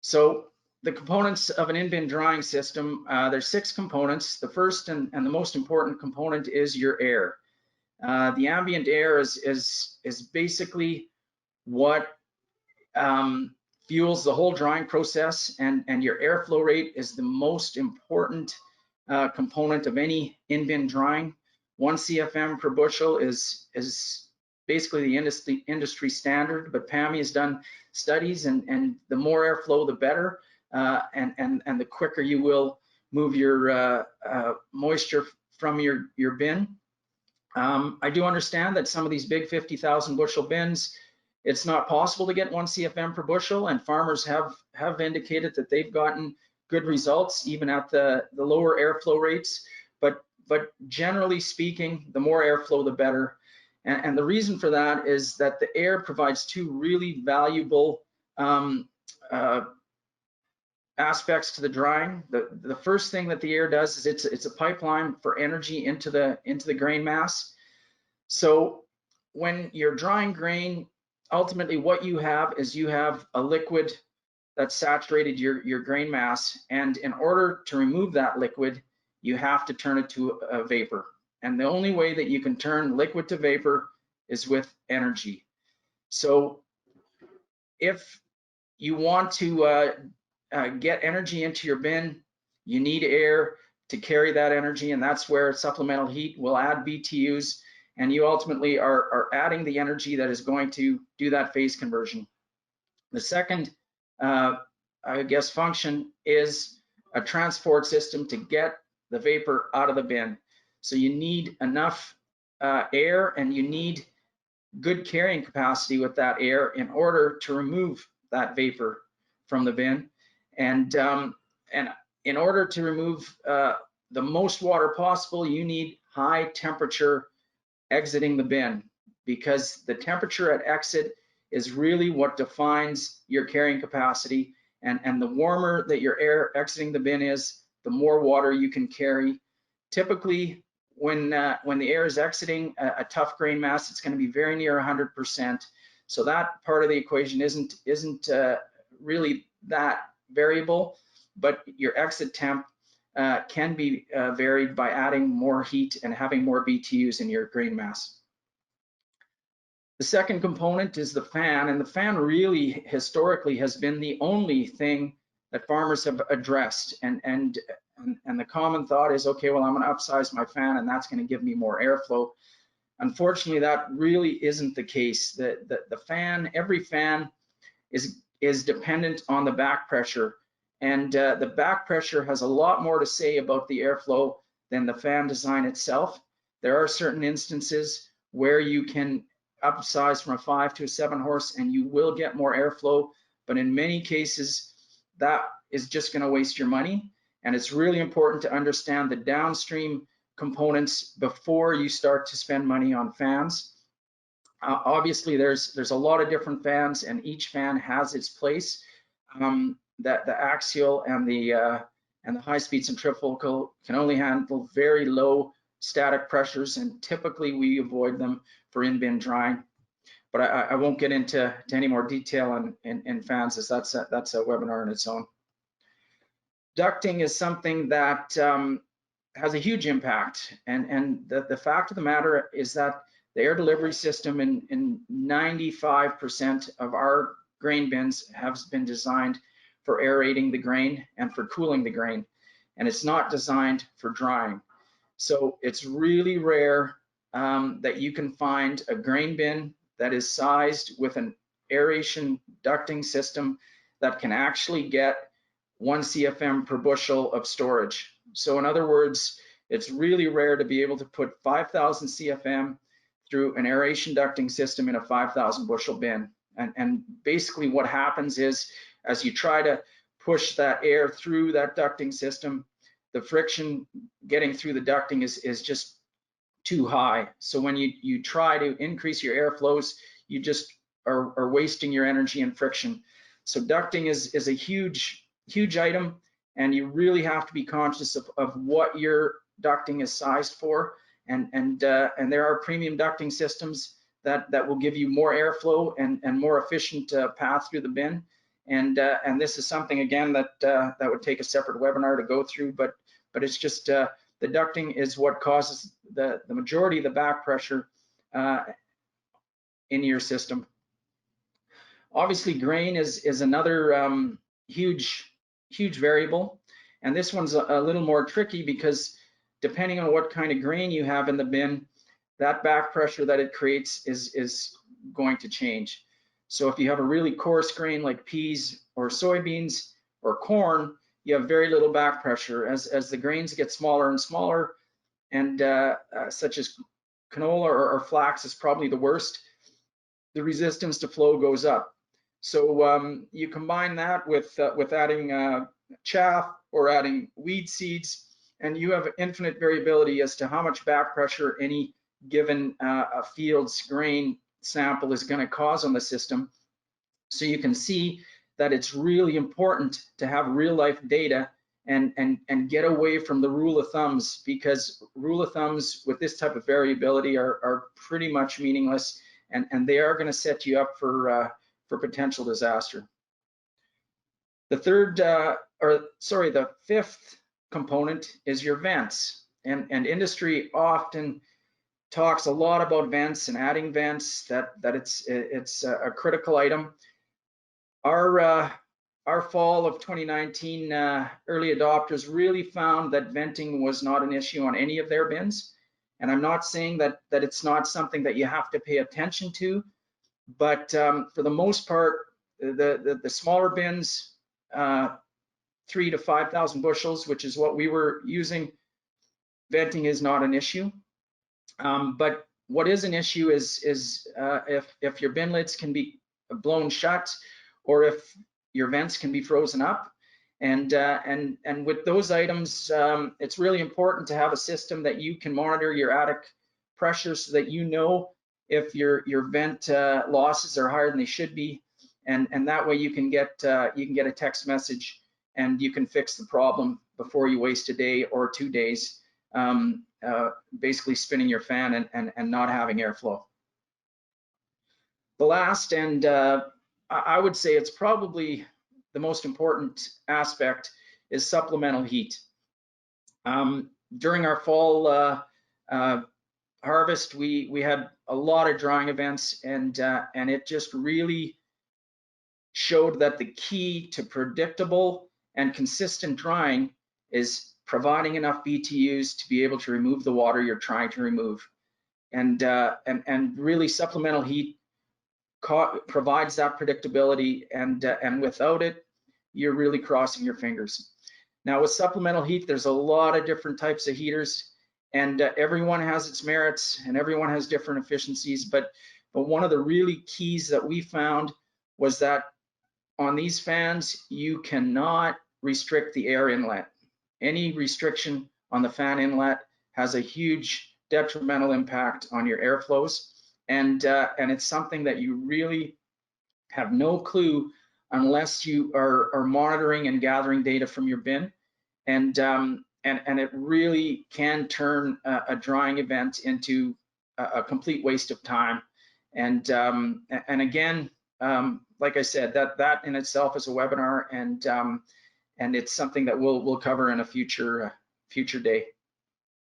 So the components of an in-bin drying system, there's 6 components. The first and the most important component is your air. The ambient air is basically what fuels the whole drying process, and your airflow rate is the most important component of any in-bin drying. 1 CFM per bushel is basically the industry standard, but PAMI has done studies, and the more airflow, the better, and the quicker you will move your moisture from your bin. I do understand that some of these big 50,000 bushel bins, it's not possible to get 1 CFM per bushel, and farmers have indicated that they've gotten good results even at the lower airflow rates. But generally speaking, the more airflow, the better. And the reason for that is that the air provides 2 really valuable aspects to the drying. The first thing that the air does is it's a pipeline for energy into the grain mass. So when you're drying grain, ultimately what you have is you have a liquid that's saturated your grain mass, and in order to remove that liquid, you have to turn it to a vapor. And the only way that you can turn liquid to vapor is with energy. So if you want to get energy into your bin, you need air to carry that energy, and that's where supplemental heat will add BTUs, and you ultimately are adding the energy that is going to do that phase conversion. The second, I guess, function is a transport system to get the vapor out of the bin. So you need enough air, and you need good carrying capacity with that air in order to remove that vapor from the bin. And in order to remove the most water possible, you need high temperature exiting the bin, because the temperature at exit is really what defines your carrying capacity. And the warmer that your air exiting the bin is, the more water you can carry. Typically, when the air is exiting a tough grain mass, it's going to be very near 100%. So that part of the equation isn't really that variable, but your exit temp can be varied by adding more heat and having more BTUs in your grain mass. The second component is the fan, and the fan really historically has been the only thing that farmers have addressed. And the common thought is, okay, well, I'm going to upsize my fan, and that's going to give me more airflow. Unfortunately, that really isn't the case. The fan, every fan is dependent on the back pressure, and the back pressure has a lot more to say about the airflow than the fan design itself. There are certain instances where you can upsize from a 5 to a 7 horse and you will get more airflow, but in many cases that is just going to waste your money. And it's really important to understand the downstream components before you start to spend money on fans. Obviously there's a lot of different fans, and each fan has its place. That the axial and the high-speed centrifugal can only handle very low static pressures, and typically we avoid them for in-bin drying. But I won't get into any more detail in fans, as that's a webinar in its own. Ducting is something that has a huge impact, and the fact of the matter is that the air delivery system in 95% of our grain bins has been designed for aerating the grain and for cooling the grain, and it's not designed for drying. So it's really rare that you can find a grain bin that is sized with an aeration ducting system that can actually get 1 CFM per bushel of storage. So in other words, it's really rare to be able to put 5,000 CFM through an aeration ducting system in a 5,000 bushel bin. And basically what happens is, as you try to push that air through that ducting system, the friction getting through the ducting is just too high. So when you try to increase your airflows, you just are wasting your energy and friction. So ducting is a huge item, and you really have to be conscious of what your ducting is sized for. And there are premium ducting systems that will give you more airflow and more efficient path through the bin. And this is something, again, that would take a separate webinar to go through, but it's just the ducting is what causes the majority of the back pressure in your system. Obviously, grain is another huge variable, and this one's a little more tricky because depending on what kind of grain you have in the bin, that back pressure that it creates is going to change. So if you have a really coarse grain like peas or soybeans or corn, you have very little back pressure. As the grains get smaller and smaller, and such as canola or flax is probably the worst, the resistance to flow goes up. So you combine that with adding chaff or adding weed seeds, and you have infinite variability as to how much back pressure any given a field's grain sample is going to cause on the system. So you can see that it's really important to have real life data and get away from the rule of thumbs, because rule of thumbs with this type of variability are pretty much meaningless, and they are going to set you up for potential disaster. The fifth component is your vents, and industry often talks a lot about vents and adding vents, that it's a critical item. Our fall of 2019 early adopters really found that venting was not an issue on any of their bins. And I'm not saying that it's not something that you have to pay attention to, but for the most part, the smaller bins, 3,000 to 5,000 bushels, which is what we were using, venting is not an issue. But what is an issue is if your bin lids can be blown shut, or if your vents can be frozen up. And with those items, it's really important to have a system that you can monitor your attic pressure, so that you know if your vent losses are higher than they should be, and that way you can get a text message and you can fix the problem before you waste a day or 2 days basically spinning your fan and not having airflow. The last, and I would say it's probably the most important aspect, is supplemental heat. During our fall harvest, we had a lot of drying events, and it just really showed that the key to predictable and consistent drying is providing enough BTUs to be able to remove the water you're trying to remove. And really, supplemental heat provides that predictability, and without it, you're really crossing your fingers. Now with supplemental heat, there's a lot of different types of heaters, and everyone has its merits and everyone has different efficiencies, but one of the really keys that we found was that on these fans, you cannot restrict the air inlet. Any restriction on the fan inlet has a huge detrimental impact on your airflows, and it's something that you really have no clue unless you are monitoring and gathering data from your bin, and it really can turn a drying event into a complete waste of time. And again, like I said, that in itself is a webinar, and it's something that we'll cover in a future day.